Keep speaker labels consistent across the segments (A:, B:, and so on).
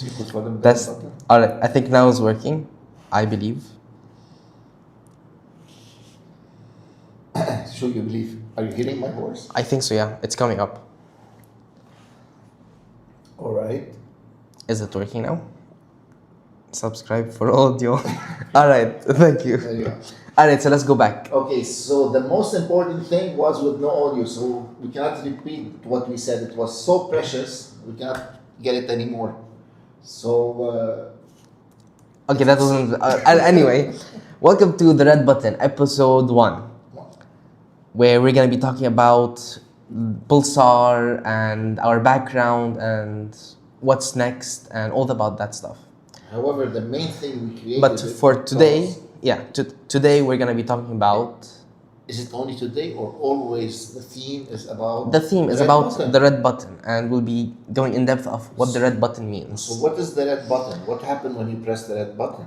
A: So you put for them the
B: That's
A: button.
B: all right. I think now it's working. I believe.
A: So you believe? Are you hearing my voice?
B: I think so. Yeah, it's coming up.
A: All right.
B: Is it working now? Subscribe for audio. All right. Thank you.
A: There you go.
B: All right. So let's go back.
A: Okay, so the most important thing was with no audio, so we cannot repeat what we said. It was so precious, we cannot get it anymore. So,
B: Okay, that wasn't. Anyway, welcome to the Red Button, episode 1, where we're gonna be talking about Pulsar and our background and what's next and all about that stuff.
A: however, the main thing we created.
B: But for today,
A: because-
B: yeah, today we're gonna be talking about.
A: Is it only today or always the theme is about?
B: The theme is
A: red
B: about
A: button?
B: the red button, and we'll be going in depth of what the red button means.
A: So what is the red button? What happened when you press the red button?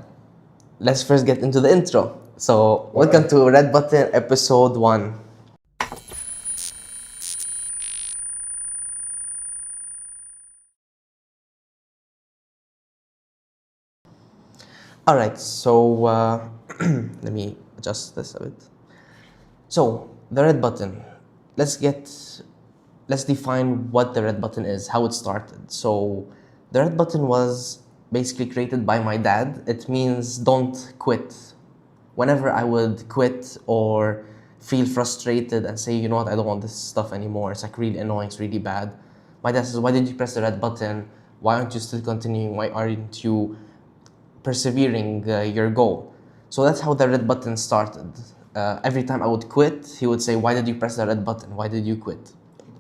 B: Let's first get into the intro. So, welcome to Red Button episode 1. Alright, so let me adjust this a bit. So, the red button. Let's define what the red button is, how it started. So, the red button was basically created by my dad. It means don't quit. Whenever I would quit or feel frustrated and say, you know what, I don't want this stuff anymore, it's like really annoying, it's really bad. My dad says, why did you press the red button? Why aren't you still continuing? Why aren't you persevering your goal? So that's how the red button started. Every time I would quit, he would say, why did you press the red button? Why did you quit?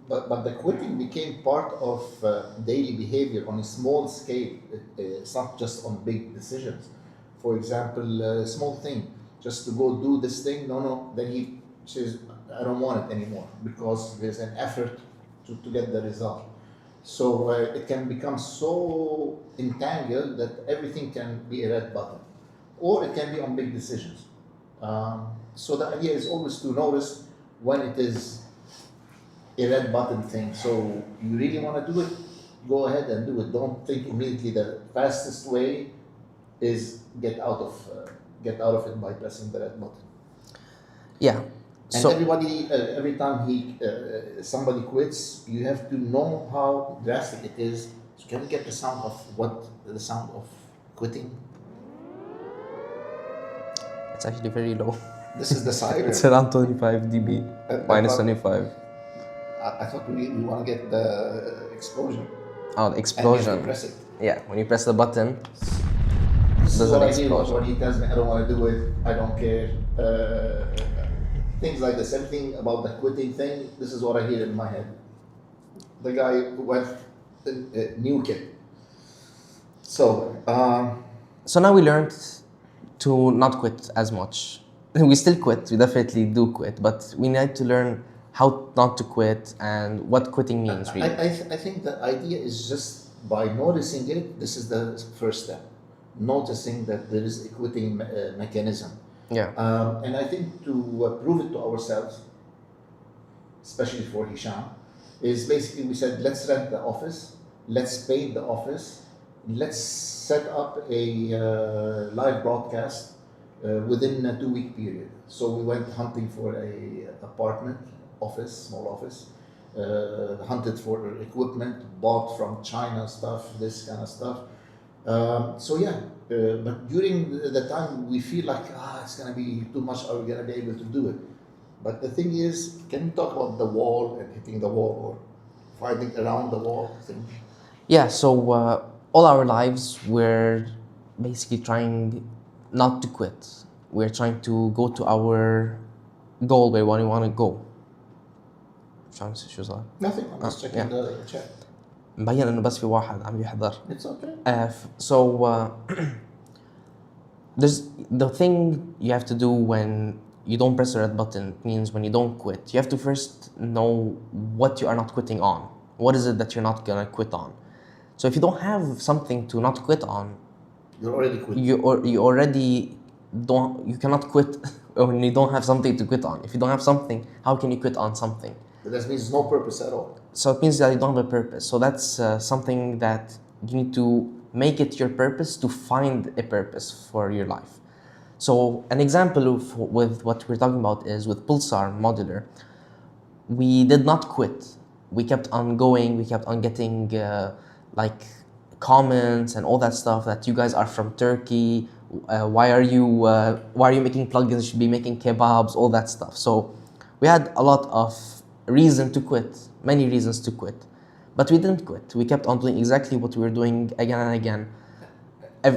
A: But the quitting became part of daily behavior on a small scale. It's not just on big decisions. For example, a small thing, just to go do this thing, no. Then he says, I don't want it anymore because there's an effort to get the result. So it can become so entangled that everything can be a red button. Or it can be on big decisions. So the idea is always to notice when it is a red button thing. So you really want to do it, go ahead and do it. Don't think immediately the fastest way is get out of it by pressing the red button.
B: Yeah.
A: And
B: So
A: everybody, every time somebody quits, you have to know how drastic it is. So can we get the sound of quitting?
B: it's actually very low.
A: This is the siren.
B: It's around 25 dB, minus 25.
A: I thought we want to get the explosion.
B: Oh, the
A: And you
B: explosion.
A: have to press it.
B: Yeah, when you press the button,
A: This is
B: There's
A: what
B: an
A: I hear
B: explosion.
A: when he tells me I don't want to do it, I don't care. Things like this, everything about the quitting thing, this is what I hear in my head. The guy who went new kid. So,
B: so now we learned to not quit as much. We still quit, we definitely do quit, but we need to learn how not to quit and what quitting means really.
A: I think the idea is just by noticing it, this is the first step. Noticing that there is a quitting mechanism.
B: Yeah.
A: And I think to prove it to ourselves, especially for Hisham, is basically we said, let's rent the office, let's paint the office, let's set up a live broadcast within a 2-week period. So we went hunting for a apartment, office, small office, hunted for equipment, bought from China stuff, this kind of stuff. But during the time we feel like it's gonna be too much, are we gonna be able to do it? But the thing is, can we talk about the wall and hitting the wall or finding around the wall thing?
B: Yeah, so all our lives we're basically trying not to quit. We're trying to go to our goal where we want to go. شو صار؟
A: Nothing, I'm just checking
B: yeah.
A: the chat.
B: مبين انه بس في واحد عم يحضر.
A: It's okay.
B: There's the thing you have to do when you don't press the red button. It means when you don't quit, you have to first know what you are not quitting on. What is it that you're not gonna quit on? So if you don't have something to not quit on,
A: You're already quit.
B: you already don't. You cannot quit when you don't have something to quit on. If you don't have something, how can you quit on something?
A: But that means no purpose at all.
B: So it means that you don't have a purpose. So that's something that you need to make it your purpose to find a purpose for your life. So an example with what we're talking about is with Pulsar Modular. We did not quit. We kept on going. We kept on getting like comments and all that stuff that you guys are from Turkey. Why are you making plugins? You should be making kebabs. All that stuff. So we had a lot of reason to quit. Many reasons to quit, but we didn't quit. We kept on doing exactly what we were doing again and again,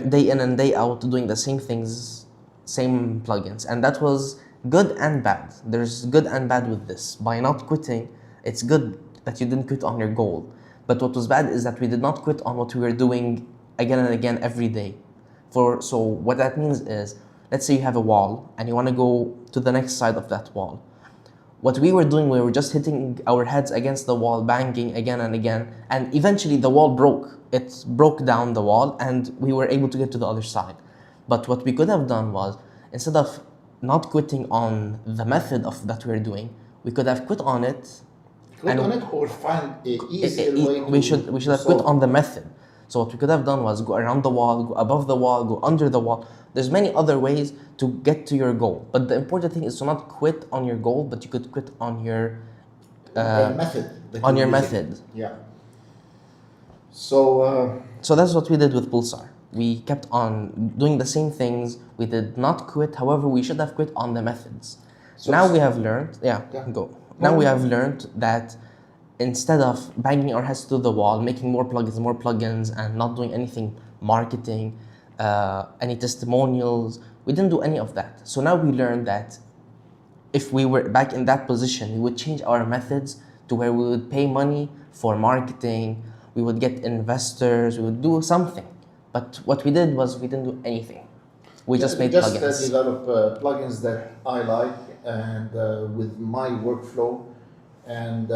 B: day in and day out, doing the same things, same plugins, and that was good and bad. There's good and bad with this. By not quitting, it's good that you didn't quit on your goal. But what was bad is that we did not quit on what we were doing again and again every day. So what that means is, let's say you have a wall and you want to go to the next side of that wall. What we were doing, we were just hitting our heads against the wall, banging again and again, and eventually the wall broke. It broke down the wall and we were able to get to the other side. But what we could have done was, instead of not quitting on the method of that we were doing, we could have quit on it.
A: Quit on it or find an easier way
B: we should have quit on the method. So what we could have done was go around the wall, go above the wall, go under the wall. There's many other ways to get to your goal. But the important thing is to not quit on your goal, but you could quit on your
A: method.
B: On your method.
A: Yeah. So
B: that's what we did with Pulsar. We kept on doing the same things. We did not quit. However, we should have quit on the methods.
A: So
B: now we have learned. Go. Now we have learned that instead of banging our heads to the wall, making more plugins, and not doing anything marketing, any testimonials, we didn't do any of that. So now we learned that if we were back in that position, we would change our methods to where we would pay money for marketing, we would get investors, we would do something. But what we did was we didn't do anything. We just made plugins.
A: Just develop plugins that I like and with my workflow, and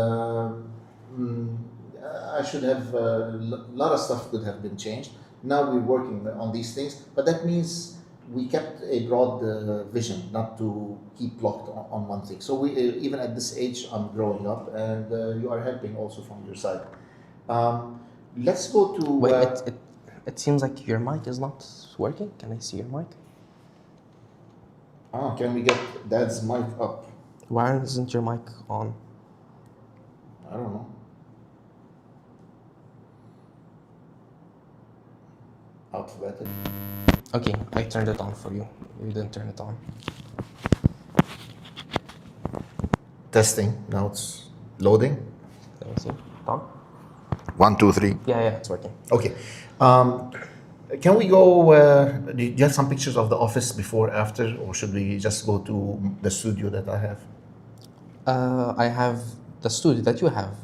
A: I should have a lot of stuff could have been changed. Now we're working on these things, but that means we kept a broad vision, not to keep locked on one thing. So we even at this age, I'm growing up, and you are helping also from your side. Let's go to.
B: Wait, it seems like your mic is not working. Can I see your mic?
A: Can we get Dad's mic up?
B: Why isn't your mic on?
A: I don't know. Alphabetic.
B: Okay, I turned it on for you. You didn't turn it on.
A: Testing. Now it's loading.
B: Let me see. Tom?
A: 1, 2, 3.
B: Yeah, it's working.
A: Okay. Can we go? Do you have some pictures of the office before, after, or should we just go to the studio that I have?
B: I have the studio that you have,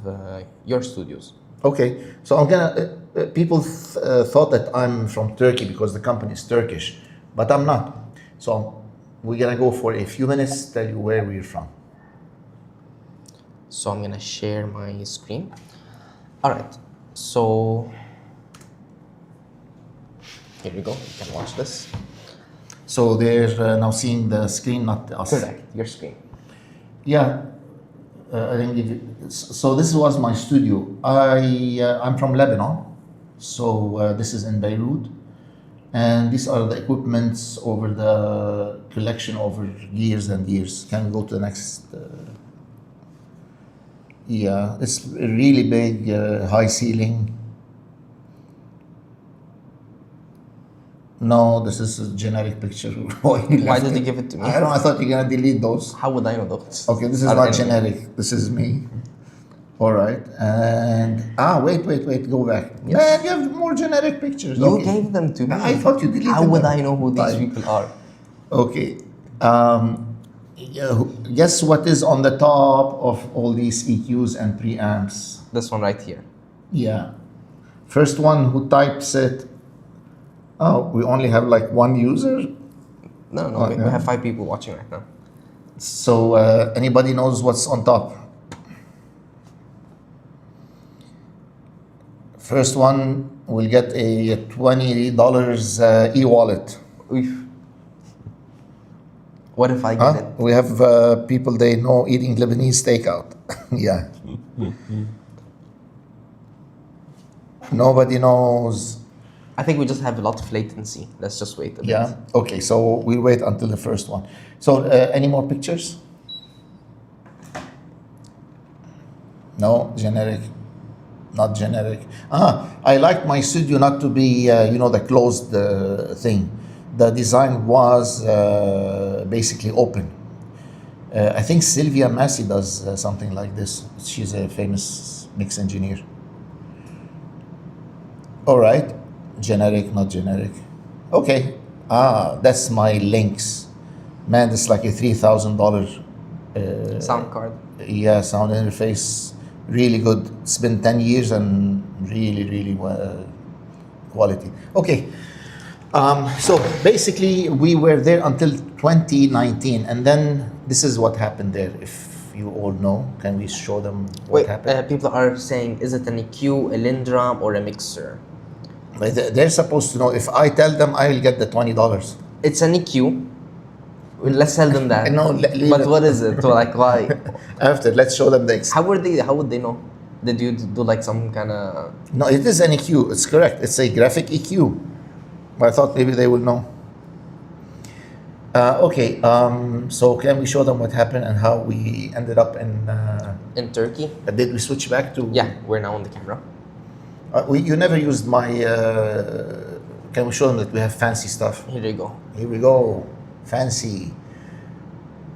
B: your studios.
A: Okay. So I'm gonna. People thought that I'm from Turkey because the company is Turkish, but I'm not. So we're gonna go for a few minutes, tell you where we're from.
B: So I'm gonna share my screen. All right. So here we go. You can watch this.
A: So they're now seeing the screen, not us.
B: Correct. Your screen.
A: Yeah. I didn't give you. So this was my studio. I'm from Lebanon. So this is in Beirut. And these are the equipments over the collection over years and years. Can we go to the next? Yeah, it's really big, high ceiling. No, this is a generic picture.
B: Why did you give it to me?
A: I don't know, I thought you were gonna delete those.
B: How would I know those?
A: Okay, this is not generic. This is me. All right, and wait, go back.
B: Yes.
A: Man, you have more generic pictures.
B: You
A: Okay.
B: gave them to me.
A: I thought you deleted them.
B: How would I know who these people are?
A: Okay. Guess what is on the top of all these EQs and preamps?
B: This one right here.
A: Yeah. First one who types it. Oh, we only have like one user?
B: No,
A: Oh,
B: we
A: yeah.
B: have 5 people watching right now.
A: So anybody knows what's on top? First one will get a $20 e-wallet.
B: Oof. What if I get it?
A: We have people they know eating Lebanese takeout. Yeah. Nobody knows.
B: I think we just have a lot of latency. Let's just wait a bit.
A: Yeah. Okay. So we'll wait until the first one. So any more pictures? No, generic. Not generic. I like my studio not to be, the closed thing. The design was basically open. I think Sylvia Massey does something like this. She's a famous mix engineer. All right, generic, not generic. Okay, that's my links. Man, it's like a $3,000
B: Sound card.
A: yeah, sound interface. Really good. It's been 10 years and really quality. Okay. So basically, we were there until 2019, and then this is what happened there. If you all know, can we show them what happened?
B: People are saying, is it an EQ, a Lindrum, or a mixer?
A: They're supposed to know. If I tell them, I will get the $20.
B: It's an EQ. Let's tell them that.
A: No, leave
B: but
A: it.
B: what is it? So like, why?
A: After, let's show them the.
B: How would they know? Did you do like some kind of?
A: No, it is an EQ. It's correct. It's a graphic EQ. But I thought maybe they will know. Okay. So can we show them what happened and how we ended up
B: in Turkey?
A: Did we switch back to?
B: Yeah, we're now on the camera.
A: You never used my. Can we show them that we have fancy stuff?
B: Here you go.
A: Here we go. Fancy.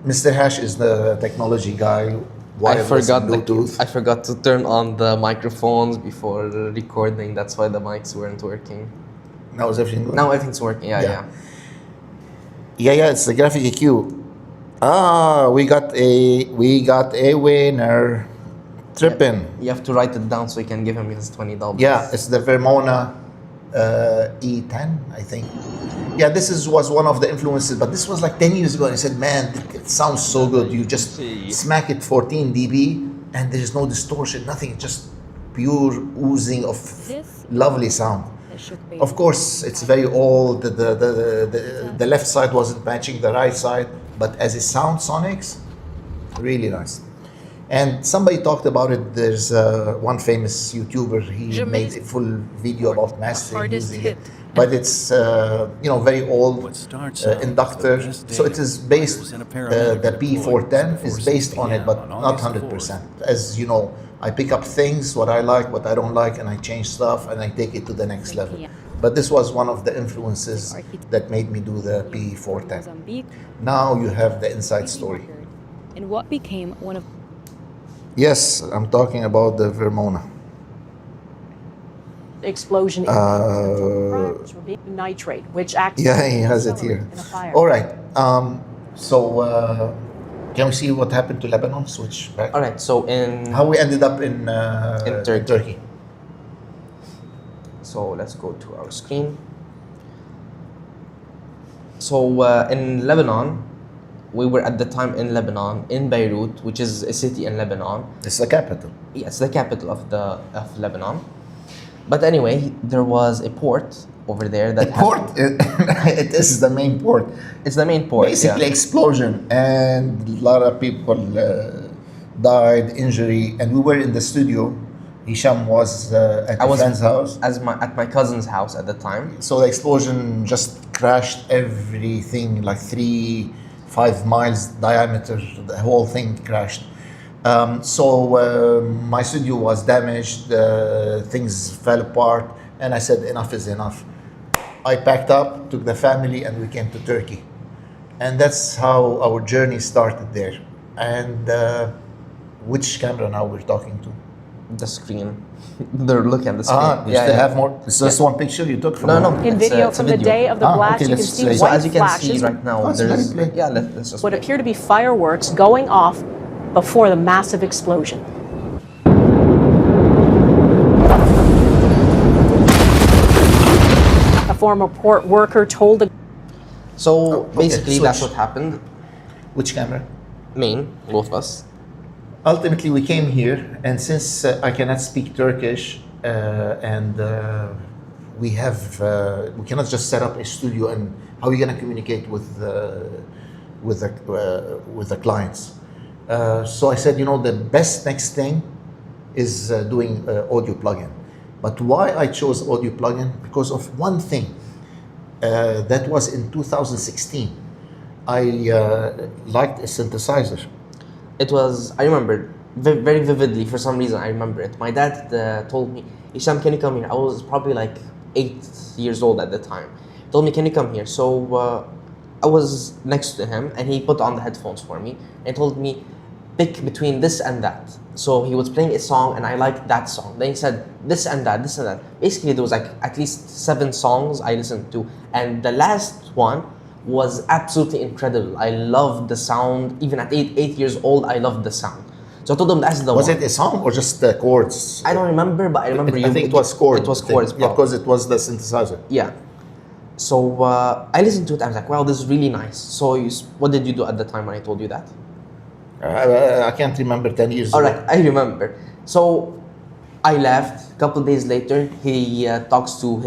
A: Mr. Hash is the technology guy.
B: I forgot
A: Bluetooth.
B: I forgot to turn on the microphones before the recording. That's why the mics weren't working.
A: Now is everything good?
B: Now everything's working. Yeah.
A: Yeah. It's the graphic EQ. We got a winner. Trippin'.
B: You have to write it down so you can give him his $20.
A: Yeah, it's the Vermona E10, I think. Yeah, was one of the influences, but this was like 10 years ago. And I said, man, it sounds so good. You just smack it 14 dB and there's no distortion, nothing, just pure oozing of lovely sound. Of course, it's very old. The left side wasn't matching the right side, but as a sound sonics, really nice. And somebody talked about it. There's one famous YouTuber. He made a full video about mastering using it. But it's very old inductor. So it is based. The P410 is based on it, but not 100%. As you know, I pick up things, what I like, what I don't like, and I change stuff, and I take it to the next level. But this was one of the influences that made me do the P410. Now you have the inside story.
C: And what became one of
A: Yes, I'm talking about the Vermona.
C: explosion nitrate, which acts.
A: Yeah, he has it here. All right. Can we see what happened to Lebanon? Switch back.
B: All right. So
A: how we ended up in Turkey.
B: So let's go to our screen. So in Lebanon, we were at the time in Lebanon, in Beirut, which is a city in Lebanon.
A: It's the capital.
B: Yeah, it's the capital of Lebanon. But anyway, there was a port over there that
A: it is the main port.
B: It's the main port.
A: Basically, explosion, and a lot of people died, injury, and we were in the studio. Hisham was at a friend's house.
B: At my cousin's house at the time.
A: So the explosion just crashed everything, like 5 miles diameter, the whole thing crashed. My studio was damaged, things fell apart, and I said, enough is enough. I packed up, took the family, and we came to Turkey. And that's how our journey started there. And which camera now we're talking to?
B: The screen. They're looking at the screen.
A: You still have more? Is this one picture you took from
B: No.
C: In video from the day of the blast, you can see
B: so
C: white
B: as you can
C: flashes.
B: see right now, there's let's just
C: what appear to be fireworks going off before the massive explosion. A former port worker told the.
B: So basically, that's what happened.
A: Which camera?
B: Both of us.
A: Ultimately, we came here, and since I cannot speak Turkish, we cannot just set up a studio, and how are you going to communicate with the clients? So I said, the best next thing is doing audio plugin. But why I chose audio plugin? Because of one thing. That was in 2016. I liked a synthesizer.
B: It was, I remember very vividly, for some reason I remember it. My dad told me, Isham, can you come here? I was probably like 8 years old at the time. He told me, can you come here? So I was next to him and he put on the headphones for me and told me, pick between this and that. So he was playing a song and I liked that song. Then he said, this and that, this and that. Basically there was like at least 7 songs I listened to. And the last one was absolutely incredible. I loved the sound. Even at 8 years old, I loved the sound. So I told him that's the
A: Was
B: one.
A: it a song or just the chords?
B: I don't remember, but I remember
A: I think it was chords.
B: It was chords.
A: Yeah, because it was the synthesizer.
B: Yeah. So I listened to it. I was like, wow, this is really nice. So what did you do at the time when I told you that?
A: I can't remember 10 years
B: All
A: ago.
B: right, I remember. So I left. A couple days later, he talks to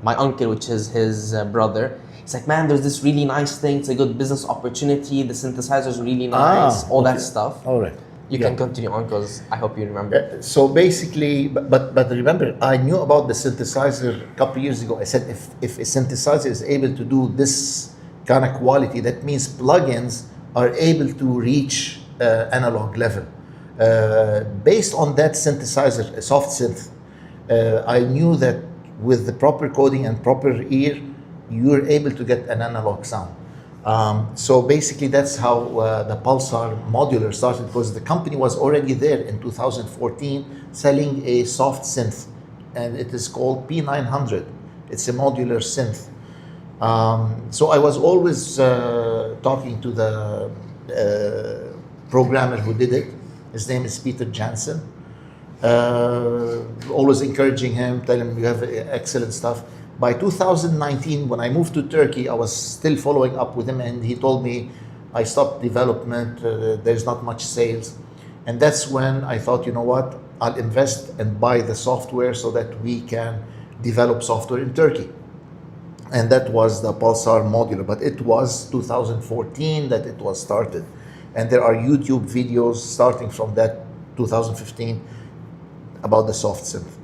B: my uncle, which is his brother. He's like, man, there's this really nice thing. It's a good business opportunity. The synthesizer is really nice. All that stuff.
A: All right.
B: You can continue on because I hope you remember.
A: So basically, but remember, I knew about the synthesizer a couple years ago. I said, if a synthesizer is able to do this kind of quality, that means plugins are able to reach analog level. Based on that synthesizer, a soft synth, I knew that with the proper coding and proper ear, you're able to get an analog sound. So basically that's how the Pulsar modular started, because the company was already there in 2014 selling a soft synth, and it is called P900. It's a modular synth. So I was always talking to the programmer who did it. His name is Peter Jansen. Always encouraging him, telling him you have excellent stuff. By 2019, when I moved to Turkey, I was still following up with him, and he told me I stopped development, there's not much sales. And that's when I thought, you know what, I'll invest and buy the software so that we can develop software in Turkey. And that was the Pulsar modular, but it was 2014 that it was started. And there are YouTube videos starting from that 2015 about the soft synth.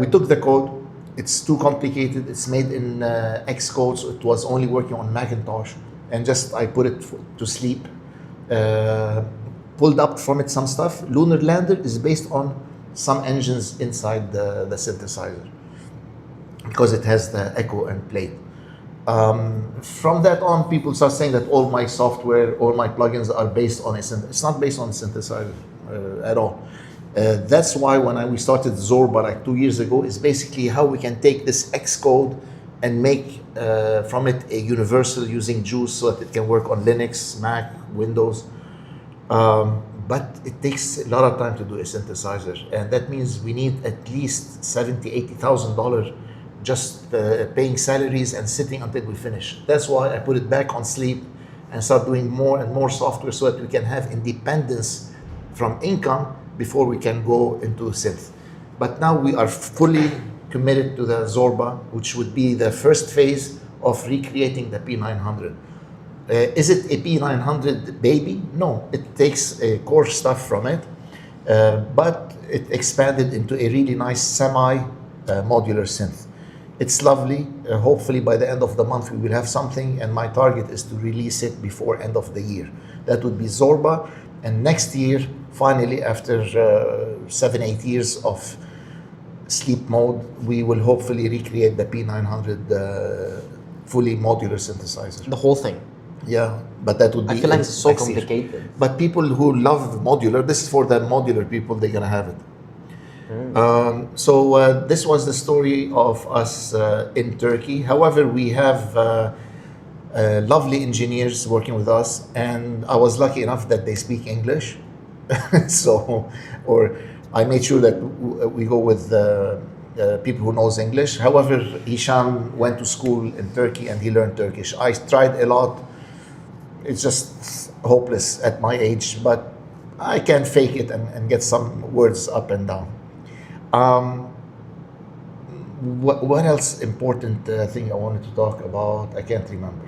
A: We took the code. It's too complicated. It's made in Xcode, so it was only working on Macintosh. And just I put it to sleep. Pulled up from it some stuff. Lunar Lander is based on some engines inside the synthesizer, because it has the echo and plate. From that on, people start saying that all my software, all my plugins are based on a synthesizer. It's not based on a synthesizer at all. That's why when we started Zorba like 2 years ago, is basically how we can take this Xcode and make from it a universal using Juice so that it can work on Linux, Mac, Windows. But it takes a lot of time to do a synthesizer, and that means we need at least $70,000-$80,000 just paying salaries and sitting until we finish. That's why I put it back on sleep and start doing more and more software so that we can have independence from income before we can go into synth. But now we are fully committed to the Zorba, which would be the first phase of recreating the P900. Is it a P900 baby? No, it takes core stuff from it, but it expanded into a really nice semi-modular synth. It's lovely. Hopefully by the end of the month we will have something, and my target is to release it before end of the year. That would be Zorba, and next year, finally, after 7-8 years of sleep mode, we will hopefully recreate the P900 fully modular synthesizer.
B: The whole thing.
A: Yeah, but that would be.
B: I feel like it's so
A: next year.
B: complicated.
A: But people who love modular, this is for the modular people, they're gonna have it. So this was the story of us in Turkey. However, we have lovely engineers working with us, and I was lucky enough that they speak English. Or I made sure that we go with people who knows English. However, Hisham went to school in Turkey and he learned Turkish. I tried a lot. It's just hopeless at my age, but I can fake it and get some words up and down. What else important thing I wanted to talk about? I can't remember.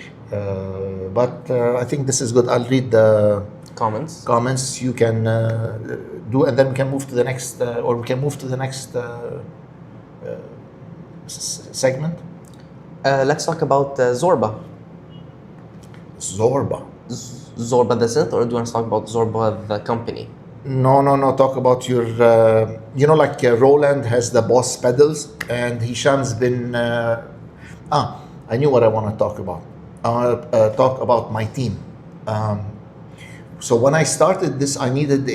A: But I think this is good. I'll read the comments. You can do, and then we can move to the next, or we can move to the next segment?
B: Let's talk about Zorba.
A: Zorba.
B: Zorba the synth, or do you want to talk about Zorba the company?
A: No. Talk about your, like Roland has the Boss pedals, and Hisham's been. I knew what I want to talk about. I want to talk about my team. So when I started this, I needed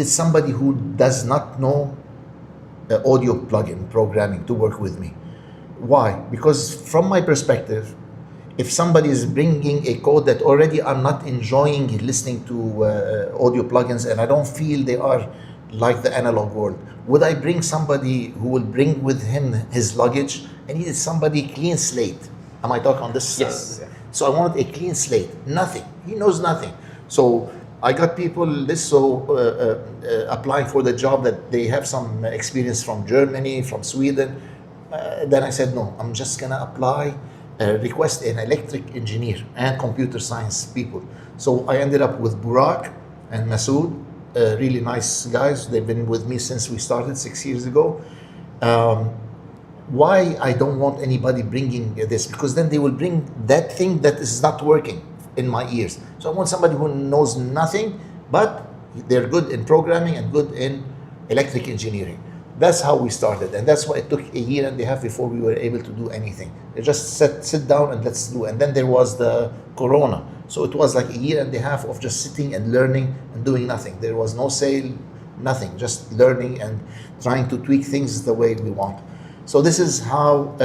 A: somebody who does not know audio plugin programming to work with me. Why? Because from my perspective, if somebody is bringing a code that already I'm not enjoying listening to audio plugins and I don't feel they are like the analog world, would I bring somebody who will bring with him his luggage? I needed somebody clean slate. Am I talking on this?
B: Yes.
A: So I wanted a clean slate. Nothing. He knows nothing. So I got people applying for the job that they have some experience from Germany, from Sweden. Then I said, no, I'm just going to apply, request an electric engineer and computer science people. So I ended up with Burak and Masood, really nice guys. They've been with me since we started 6 years ago. Why I don't want anybody bringing this? Because then they will bring that thing that is not working in my ears. So I want somebody who knows nothing, but they're good in programming and good in electric engineering. That's how we started, and that's why it took a year and a half before we were able to do anything. They just sit down and let's do. And then there was the Corona, so it was like a year and a half of just sitting and learning and doing nothing. There was no sale, nothing, just learning and trying to tweak things the way we want. So this is how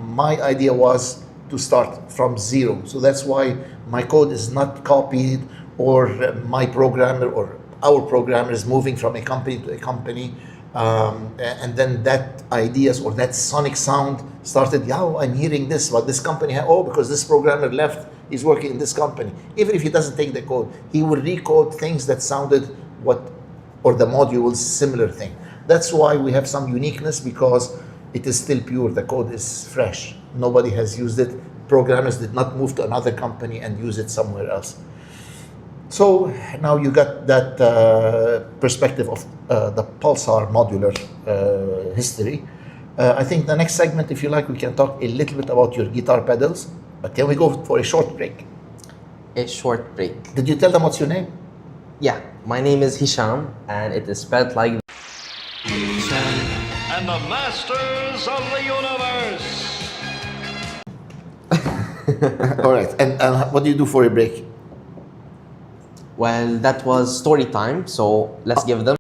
A: my idea was to start from zero. So that's why my code is not copied, or my programmer or our programmer is moving from a company to a company. And then that ideas or that sonic sound started, I'm hearing this, but this company, because this programmer left, he's working in this company. Even if he doesn't take the code, he will recode things that sounded or the modules, similar thing. That's why we have some uniqueness, because it is still pure, the code is fresh. Nobody has used it. Programmers did not move to another company and use it somewhere else. So now you got that perspective of the Pulsar modular history. I think the next segment, if you like, we can talk a little bit about your guitar pedals. But can we go for a short break?
B: A short break.
A: Did you tell them what's your name?
B: Yeah, my name is Hisham, and it is spelled like
D: and the masters of the universe.
A: All right. And what do you do for a break?
B: Well, that was story time, so let's give them.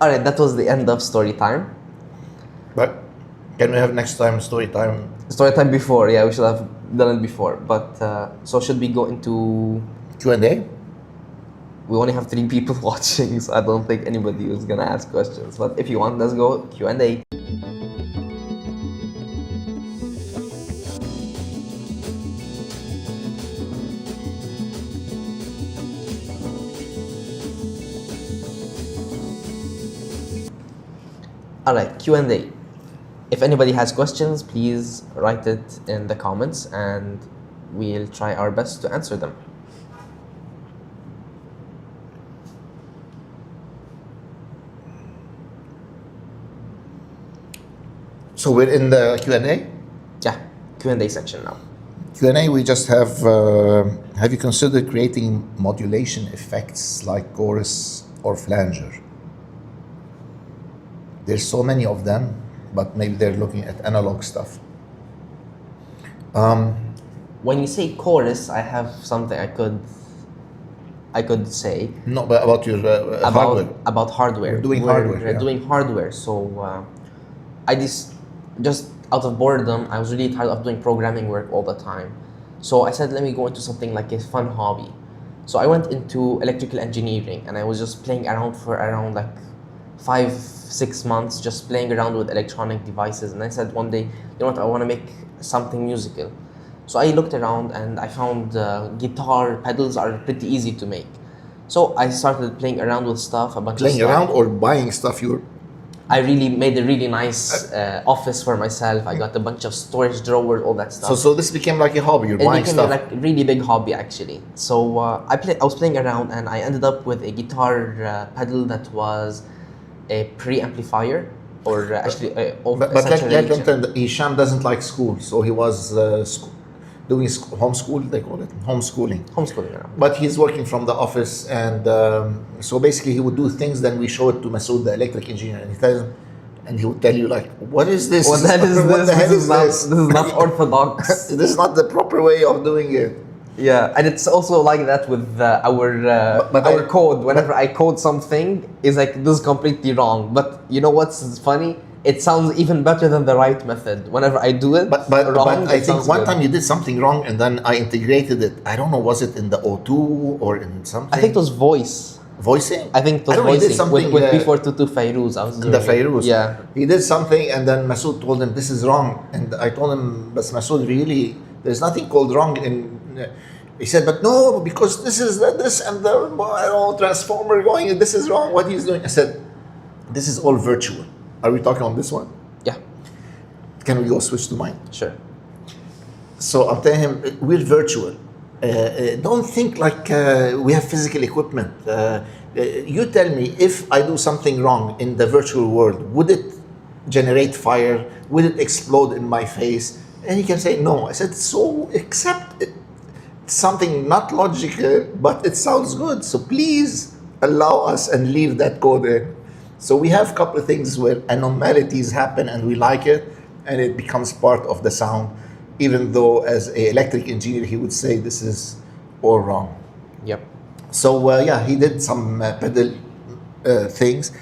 B: Alright, that was the end of story time.
A: But can we have next time story time?
B: Story time before, yeah, we should have done it before. But so should we go into
A: Q&A?
B: We only have 3 people watching, so I don't think anybody is gonna ask questions. But if you want, let's go Q&A. Alright, Q&A. If anybody has questions, please write it in the comments and we'll try our best to answer them.
A: So we're in the Q&A?
B: Yeah, Q&A section now.
A: Q&A, we just have you considered creating modulation effects like chorus or flanger? There's so many of them, but maybe they're looking at analog stuff.
B: When you say chorus, I have something I could I could say.
A: No, but about your hardware.
B: About hardware.
A: We're doing hardware,
B: We're
A: yeah.
B: doing hardware. So I just out of boredom, I was really tired of doing programming work all the time. So I said, let me go into something like a fun hobby. So I went into electrical engineering, and I was just playing around for around like 5-6 months, just playing around with electronic devices. And I said one day, you know what, I want to make something musical. So I looked around and I found guitar pedals are pretty easy to make. So I started playing around with stuff, a bunch of
A: Playing
B: stuff.
A: around or buying stuff you
B: I really made a really nice office for myself. I got a bunch of storage drawers, all that stuff.
A: so this became like a hobby. You're
B: It
A: buying
B: became
A: stuff.
B: like a really big hobby actually. So I was playing around, and I ended up with a guitar pedal that was a preamplifier, or actually
A: But Hisham doesn't like school, so he was doing homeschool. They call it homeschooling.
B: homeschooling around.
A: But he's working from the office, and so basically he would do things. Then we show it to Masoud, the electric engineer, and he would tell you like, "What is this?
B: What the hell is
A: What
B: this?
A: the hell
B: This
A: is
B: is not,
A: this?
B: this is not orthodox.
A: This is not the proper way of doing it."
B: Yeah, and it's also like that with
A: But
B: our
A: I-
B: code. Whenever I code something, it's like this is completely wrong. But you know what's funny? It sounds even better than the right method. Whenever I do it
A: But
B: wrong,
A: I
B: it
A: think
B: sounds
A: one
B: good.
A: time you did something wrong, and then I integrated it. I don't know, was it in the O2 or in something?
B: I think it was voice.
A: voicing.
B: I think it was
A: I don't know, he did
B: voicing
A: something
B: with B422 Fairuz. I was doing
A: the
B: it.
A: Fairuz.
B: Yeah.
A: He did something, and then Masoud told him this is wrong, and I told him, but Masoud, really, there's nothing called wrong in. He said, but no, because this is this and the transformer going, this is wrong. What he's doing? I said, this is all virtual. Are we talking on this one?
B: Yeah,
A: Can we go switch to mine?
B: sure.
A: So I'm telling him, we're virtual. Don't think like we have physical equipment. You tell me, if I do something wrong in the virtual world, would it generate fire? Would it explode in my face? And he can say no. I said, so accept it. It's something not logical, but it sounds good. So please allow us and leave that code in. So we have a couple of things where anomalies happen and we like it, and it becomes part of the sound, even though as an electric engineer, he would say this is all wrong.
B: Yep.
A: So yeah, he did some pedal things.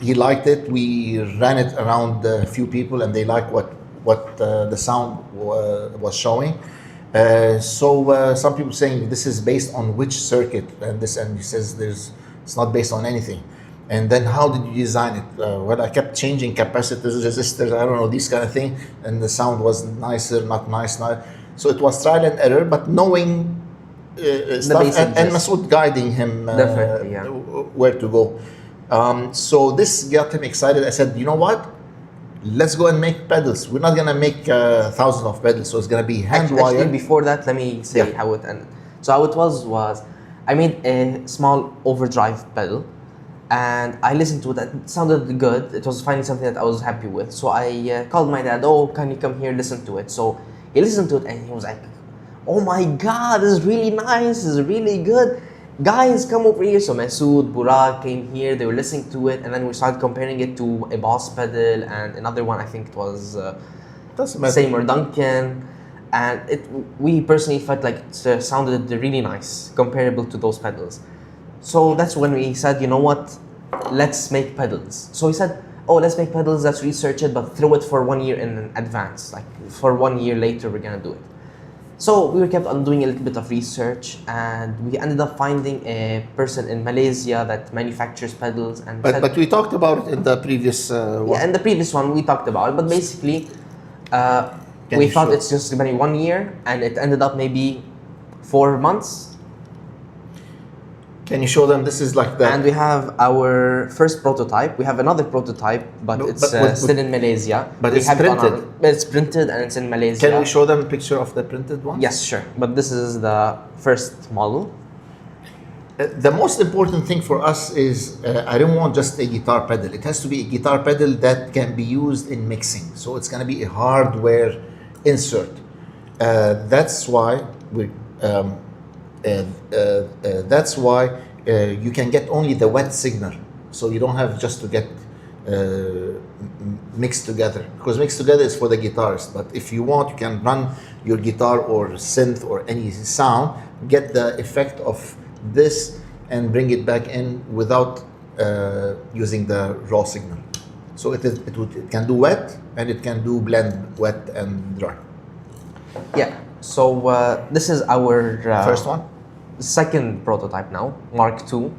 A: He liked it. We ran it around a few people, and they liked what the sound was showing. So some people saying this is based on which circuit, and he says it's not based on anything. And then how did you design it? Well, I kept changing capacitors, resistors, I don't know, these kind of thing, and the sound was nicer, not nice. So it was trial and error, but knowing stuff,
B: basic
A: and
B: gist.
A: Masoud guiding him
B: Definitely, yeah.
A: where to go. So this got him excited. I said, you know what? Let's go and make pedals. We're not gonna make thousands of pedals, so it's gonna be hand
B: Actually,
A: wired.
B: before that, let me say
A: Yeah.
B: how it ended. So how it was I made a small overdrive pedal, and I listened to it. It sounded good. It was finally something that I was happy with. So I called my dad. Oh, can you come here, listen to it? So he listened to it, and he was like, oh my God, this is really nice. This is really good. Guys, come over here. So Masoud, Burak came here. They were listening to it, and then we started comparing it to a Boss pedal and another one. I think it was
A: Doesn't matter.
B: Seymour Duncan, and we personally felt like it sounded really nice, comparable to those pedals. So that's when we said, you know what, let's make pedals. So he said, oh, let's make pedals, let's research it, but throw it for 1 year in advance. Like for 1 year later, we're gonna do it. So we kept on doing a little bit of research, and we ended up finding a person in Malaysia that manufactures pedals. And said,
A: But we talked about it in the previous one.
B: yeah, in the previous one we talked about it, but basically
A: Can
B: we
A: you
B: thought
A: show?
B: it's just gonna be 1 year, and it ended up maybe 4 months.
A: Can you show them this is like that?
B: And we have our first prototype. We have another prototype, but
A: No,
B: it's
A: but
B: still in Malaysia.
A: but
B: We
A: it's
B: have it on
A: printed.
B: it's printed and it's in Malaysia.
A: Can we show them a picture of the printed one?
B: Yes, sure. But this is the first model.
A: The most important thing for us is I don't want just a guitar pedal. It has to be a guitar pedal that can be used in mixing. So it's going to be a hardware insert. That's why you can get only the wet signal. So you don't have just to get mixed together, because mixed together is for the guitarist. But if you want, you can run your guitar or synth or any sound, get the effect of this and bring it back in without using the raw signal. So it can do wet, and it can do blend wet and dry.
B: Yeah. So this is our
A: First one?
B: second prototype now, Mark II.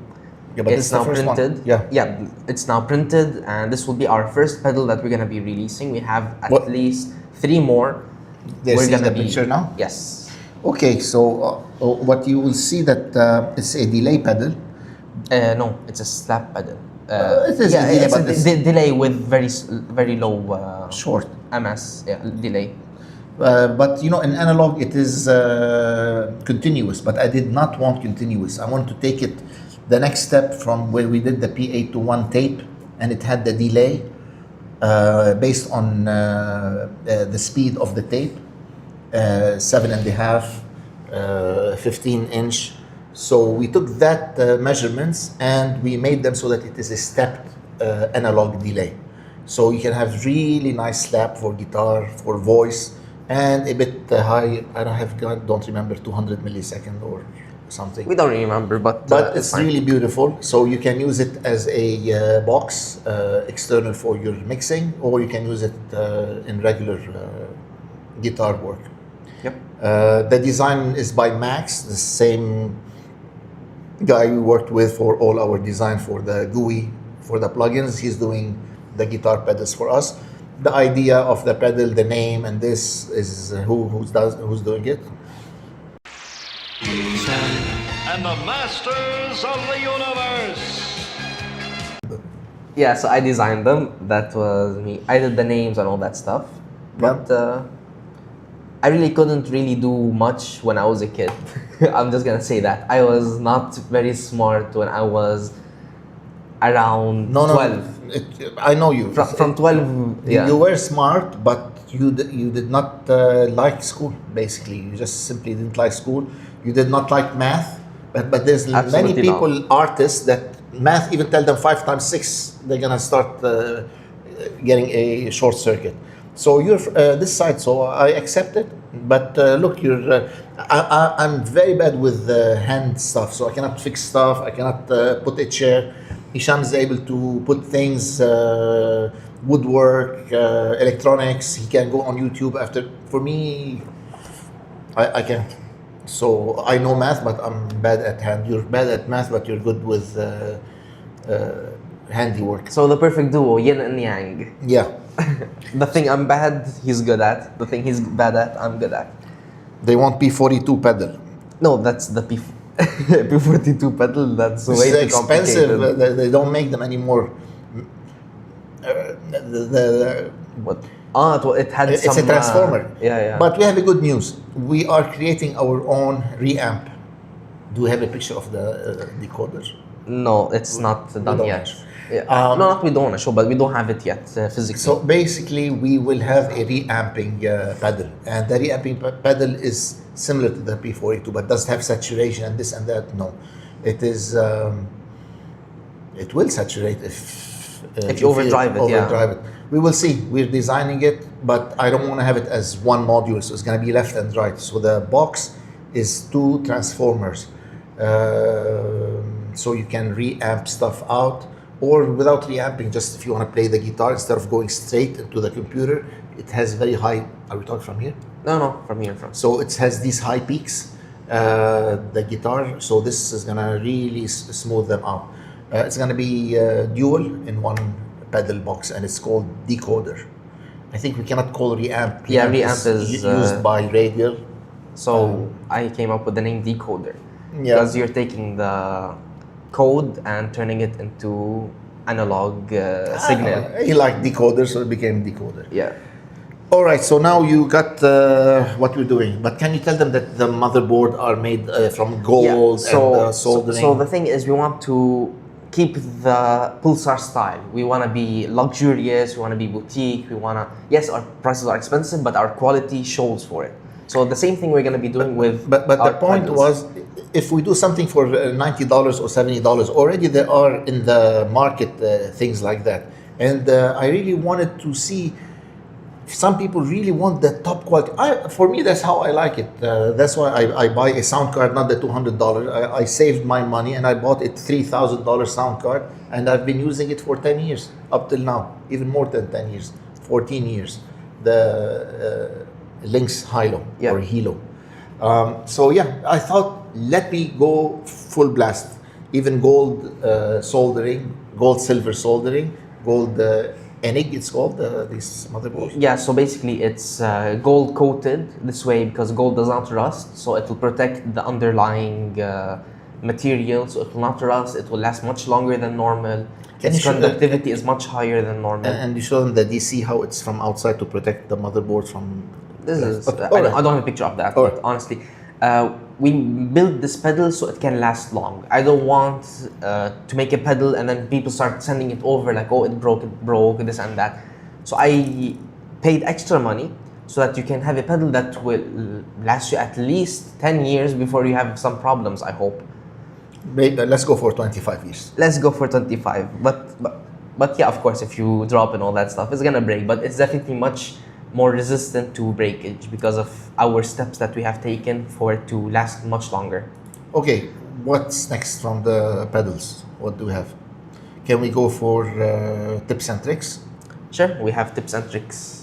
A: Yeah, but
B: It's
A: this is the
B: now
A: first one.
B: printed.
A: Yeah.
B: It's now printed, and this will be our first pedal that we're gonna be releasing. We have at
A: What?
B: least 3 more.
A: There's the picture now?
B: Yes.
A: Okay, so what you will see that it's a delay pedal.
B: No, it's a slap pedal.
A: It is a delay,
B: it's
A: but
B: a
A: it's
B: delay with very low
A: short.
B: ms delay.
A: But you know, in analog it is continuous, but I did not want continuous. I want to take it the next step from where we did the P8 to 1 tape, and it had the delay based on the speed of the tape, 7.5, 15-inch. So we took that measurements and we made them so that it is a stepped analog delay. So you can have really nice slap for guitar, for voice, and a bit high. I don't remember 200 millisecond or something.
B: We don't remember, but
A: It's
B: fine.
A: really beautiful. So you can use it as a box external for your mixing, or you can use it in regular guitar work.
B: Yep.
A: The design is by Max, the same guy we worked with for all our design for the GUI, for the plugins. He's doing the guitar pedals for us. The idea of the pedal, the name, and this is who's doing it.
D: And the masters of the universe.
B: Yeah, so I designed them. That was me. I did the names and all that stuff. But I really couldn't really do much when I was a kid. I'm just gonna say that. I was not very smart when I was around 12.
A: I know you.
B: From 12, yeah.
A: You were smart, but you did not like school, basically. You just simply didn't like school. You did not like math. But there's
B: Absolutely
A: many people, artists, that math, even tell them 5 times 6, they're gonna start getting a short circuit. So you're this side, so I accept it. But look, I'm very bad with hand stuff, so I cannot fix stuff. I cannot put a chair. Hisham is able to put things, woodwork, electronics. He can go on YouTube after. For me, I can't. So I know math, but I'm bad at hand. You're bad at math, but you're good with handiwork.
B: So the perfect duo, yin and yang.
A: Yeah.
B: The thing I'm bad, he's good at. The thing he's bad at, I'm good at.
A: They want P42 pedal.
B: No, that's the P42 pedal. That's way
A: It's
B: too
A: expensive.
B: complicated.
A: They don't make them anymore.
B: What? It had
A: It's
B: some.
A: a transformer.
B: Yeah.
A: But we have a good news. We are creating our own reamp. Do we have a picture of the decoder?
B: No, it's not done
A: don't
B: yet.
A: want to.
B: Yeah. No, not we don't want to show, but we don't have it yet physically.
A: So basically, we will have a reamping pedal, and the reamping pedal is similar to the P42, but doesn't have saturation and this and that. No, it is. It will saturate if
B: you overdrive it.
A: Overdrive it. We will see. We're designing it, but I don't want to have it as one module, so it's going to be left and right. So the box is 2 transformers, so you can reamp stuff out. Or without reamping, just if you want to play the guitar, instead of going straight into the computer, it has very high. Are we talking from here?
B: No, from here, from.
A: So it has these high peaks, the guitar. So this is gonna really smooth them out. It's gonna be dual in one pedal box, and it's called decoder. I think we cannot call reamp.
B: Yeah, reamp is
A: used by Radial.
B: So I came up with the name decoder.
A: Yeah.
B: Because you're taking the code and turning it into analog signal.
A: He liked decoder, so it became decoder.
B: Yeah.
A: All right, so now you got what we're doing, but can you tell them that the motherboard are made from gold and soldering?
B: So the thing is, we want to keep the Pulsar style. We want to be luxurious, we want to be boutique, yes, our prices are expensive, but our quality shows for it. So the same thing we're going to be doing with
A: But
B: our
A: the point
B: pedals.
A: was, if we do something for $90 or $70, already there are in the market things like that. And I really wanted to see some people really want the top quality. For me, that's how I like it. That's why I buy a sound card, not the $200. I saved my money and I bought a $3,000 sound card, and I've been using it for 10 years up till now, even more than 10 years, 14 years. The Lynx Hilo
B: Yeah.
A: or Hilo. So yeah, I thought, let me go full blast. Even gold soldering, gold silver soldering, gold Enig, it's called, these motherboards.
B: Yeah, so basically it's gold coated this way because gold does not rust, so it will protect the underlying material, so it will not rust, it will last much longer than normal.
A: Can
B: Its
A: you show that-
B: conductivity is much higher than normal.
A: And you show them the DC, how it's from outside to protect the motherboard from...
B: This is,
A: Okay,
B: I don't have a picture of that,
A: Alright.
B: but honestly, we build this pedal so it can last long. I don't want to make a pedal and then people start sending it over like, oh, it broke, this and that. So I paid extra money so that you can have a pedal that will last you at least 10 years before you have some problems, I hope.
A: Maybe, let's go for 25 years.
B: Let's go for 25. But yeah, of course, if you drop and all that stuff, it's gonna break. But it's definitely much more resistant to breakage because of our steps that we have taken for it to last much longer.
A: Okay, what's next from the pedals? What do we have? Can we go for tips and tricks?
B: Sure, we have tips and tricks.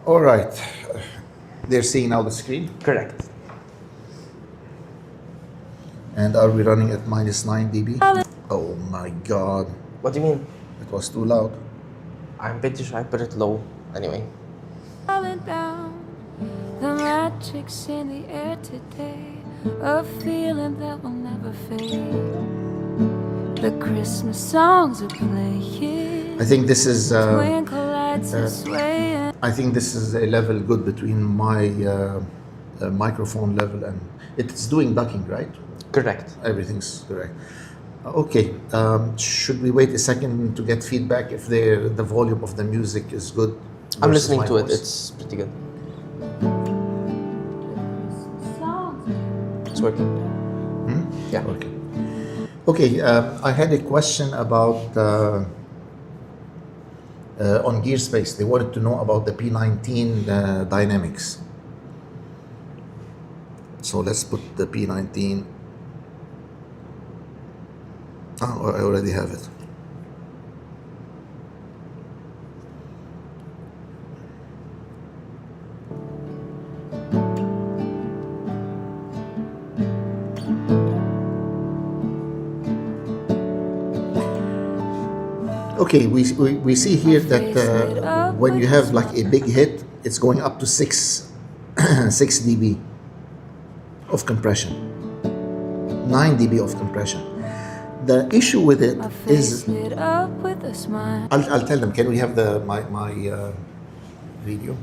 A: All right. They're seeing now the screen.
B: Correct.
A: And are we running at minus 9 dB? Oh my God.
B: What do you mean?
A: It was too loud.
B: I'm pretty sure I put it low. Anyway.
E: Falling down, the magic's in the air today, a feeling that will never fade. The Christmas songs are playing.
A: I think this is
E: Twinkle lights are swaying.
A: I think this is a level good between my microphone level and it's doing ducking, right?
B: Correct.
A: Everything's correct. Okay, should we wait a second to get feedback if the volume of the music is good?
B: I'm
A: versus
B: listening
A: my
B: to it.
A: voice?
B: It's pretty good.
E: Songs
B: It's working. Yeah.
A: Okay. Okay, I had a question about on GearSpace. They wanted to know about the P19 dynamics. So let's put the P19. Oh, I already have it. Okay, we see here that when you have like a big hit, it's going up to 6 dB of compression, 9 dB of compression. The issue with it
E: my face
A: is,
E: lit up with a smile.
A: I'll tell them, can we have my video?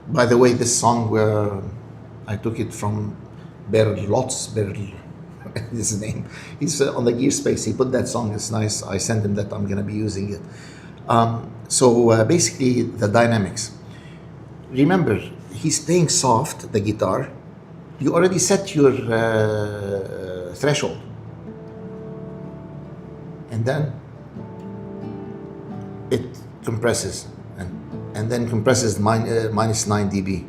A: By the way, this song, I took it from Beirut, is his name. He's on the GearSpace. He put that song. It's nice. I sent him that I'm going to be using it. So basically, the dynamics. Remember, he's playing soft, the guitar. You already set your threshold. And then it compresses. And then compresses minus 9 dB.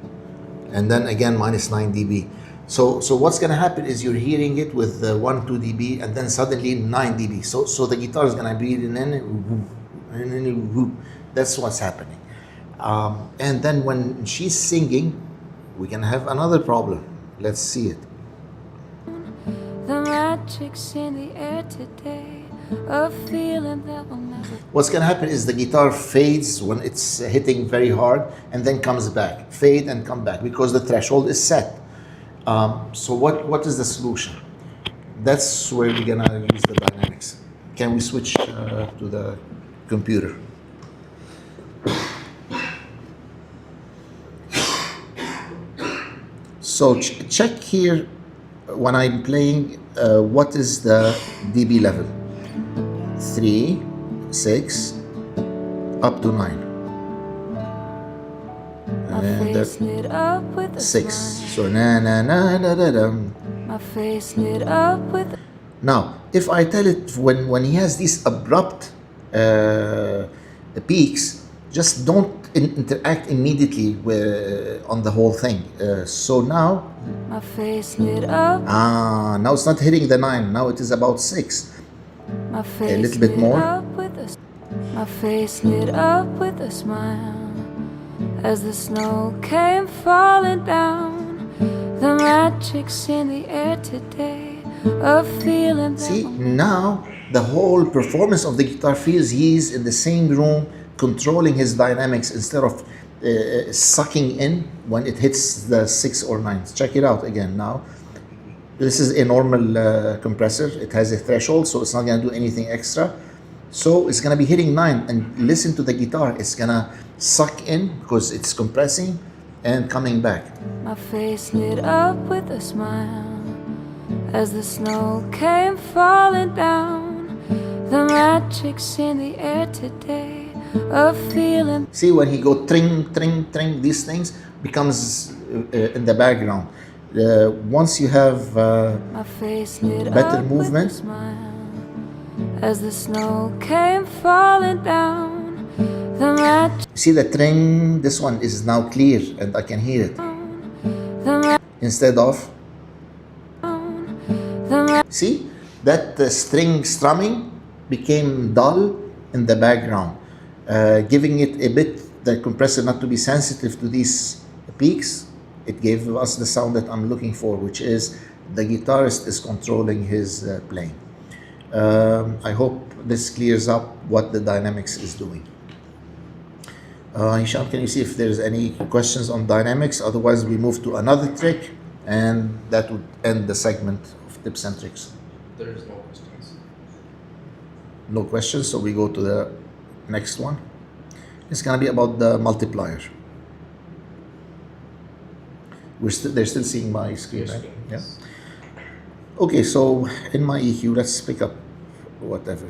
A: And then again minus 9 dB. So what's going to happen is you're hearing it with 1, 2 dB, and then suddenly 9 dB. So the guitar is going to be in and whoop. That's what's happening. And then when she's singing, we can have another problem. Let's see it.
E: The magic's in the air today, a feeling that will never.
A: What's going to happen is the guitar fades when it's hitting very hard and then comes back. Fade and come back because the threshold is set. So what is the solution? That's where we're going to use the dynamics. Can we switch to the computer? So check here when I'm playing, what is the dB level? 3, 6, up to 9. And
E: Face lit up with a
A: 6.
E: smile.
A: So na na na da da dum.
E: My face lit up with a
A: Now, if I tell it when he has these abrupt peaks, just don't interact immediately on the whole thing. So now,
E: my face lit up.
A: now it's not hitting the 9. Now it is about 6.
E: My face
A: little bit
E: lit
A: more.
E: up with a, my face lit up with a smile as the snow came falling down. The magic's in the air today, a feeling that
A: See,
E: will
A: now the whole performance of the guitar feels he's in the same room controlling his dynamics instead of sucking in when it hits the 6 or 9. Check it out again now. This is a normal compressor. It has a threshold, so it's not going to do anything extra. So it's going to be hitting 9, and listen to the guitar. It's going to suck in because it's compressing and coming back.
E: My face lit up with a smile as the snow came falling down. The magic's in the air today, a feeling.
A: See, when he go tring, tring, tring, these things becomes in the background. Once you have
E: My face lit
A: better
E: up
A: movement.
E: with a smile as the snow came falling down. The magic,
A: see the tring, this one is now clear and I can hear it
E: the
A: instead of,
E: the
A: see, that string strumming became dull in the background, giving it a bit, the compressor not to be sensitive to these peaks. It gave us the sound that I'm looking for, which is the guitarist is controlling his playing. I hope this clears up what the dynamics is doing. Hisham, can you see if there's any questions on dynamics? Otherwise, we move to another trick, and that would end the segment of tips and tricks.
B: There is no questions.
A: No questions, so we go to the next one. It's going to be about the multiplier. They're still seeing my screen, right? Yeah. Okay, so in my EQ, let's pick up whatever.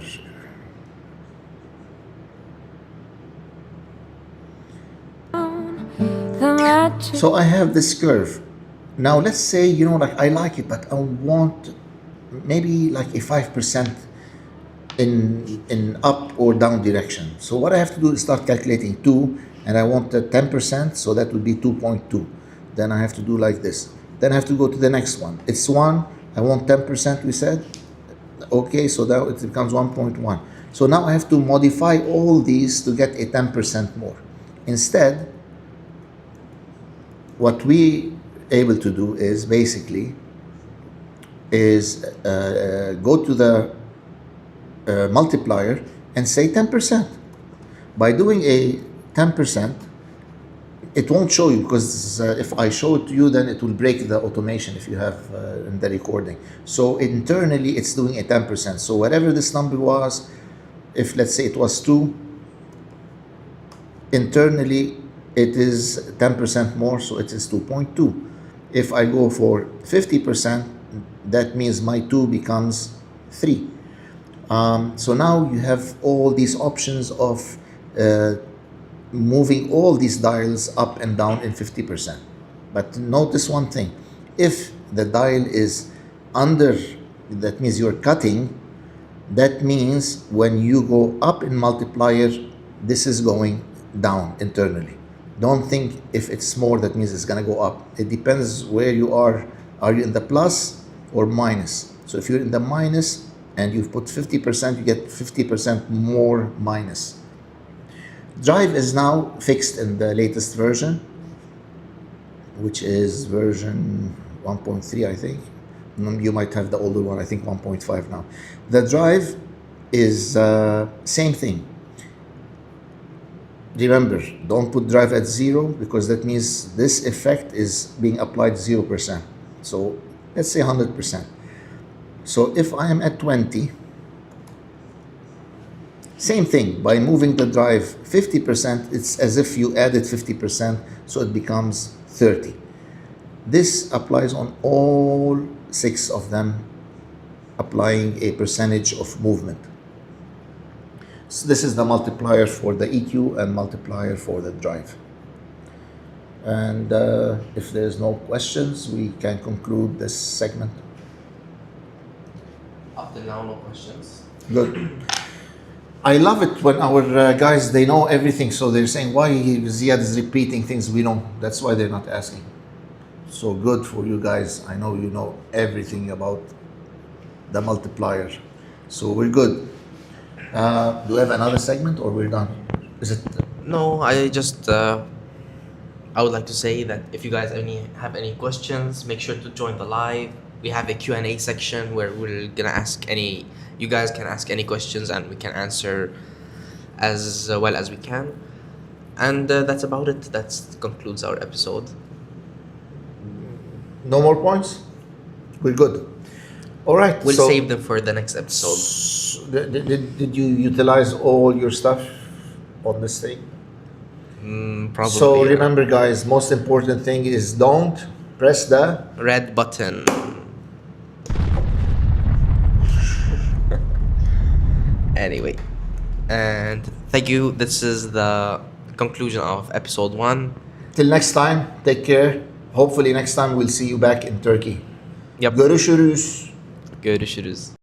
E: magic.
A: So I have this curve. Now let's say, like I like it, but I want maybe like a 5% in up or down direction. So what I have to do is start calculating 2, and I want 10%, so that would be 2.2. Then I have to do like this. Then I have to go to the next one. It's 1, I want 10%, we said. Okay, so now it becomes 1.1. So now I have to modify all these to get a 10% more. Instead, what we able to do is basically go to the multiplier and say 10%. By doing a 10%, it won't show you because if I show it to you, then it will break the automation if you have in the recording. So internally, it's doing a 10%. So whatever this number was, if let's say it was 2, internally it is 10% more, so it is 2.2. If I go for 50%, that means my 2 becomes 3. So now you have all these options of moving all these dials up and down in 50%. But notice one thing, if the dial is under, that means you're cutting, that means when you go up in multiplier, this is going down internally. Don't think if it's more, that means it's gonna go up. It depends where you are Are you in the plus or minus? So if you're in the minus and you've put 50%, you get 50% more minus. Drive is now fixed in the latest version, which is version 1.3, I think. You might have the older one, I think 1.5 now. The drive is same thing. Remember, don't put drive at 0 because that means this effect is being applied 0%. So let's say 100%. So if I am at 20, same thing, by moving the drive 50%, it's as if you added 50%, so it becomes 30. This applies on all 6 of them, applying a percentage of movement. So this is the multiplier for the EQ and multiplier for the drive. And if there's no questions, we can conclude this segment.
B: Up to now, no questions.
A: Good. I love it when our guys, they know everything, so they're saying, why Ziad is repeating things we know. That's why they're not asking. So good for you guys. I know you know everything about the multiplier. So we're good. Do we have another segment or we're done? Is it?
B: No, I just I would like to say that if you guys have any questions, make sure to join the live. We have a Q&A section where we're gonna ask you guys can ask any questions and we can answer as well as we can. And that's about it. That concludes our episode.
A: No more points? We're good. All right.
B: We'll
A: so
B: save them for the next episode.
A: Did you utilize all your stuff on this thing?
B: Probably.
A: So remember, guys, most important thing is don't press the
B: Red button. Anyway, and thank you. This is the conclusion of episode 1.
A: Till next time, take care. Hopefully next time we'll see you back in Turkey.
B: Yep.
A: Görüşürüz.
B: Görüşürüz.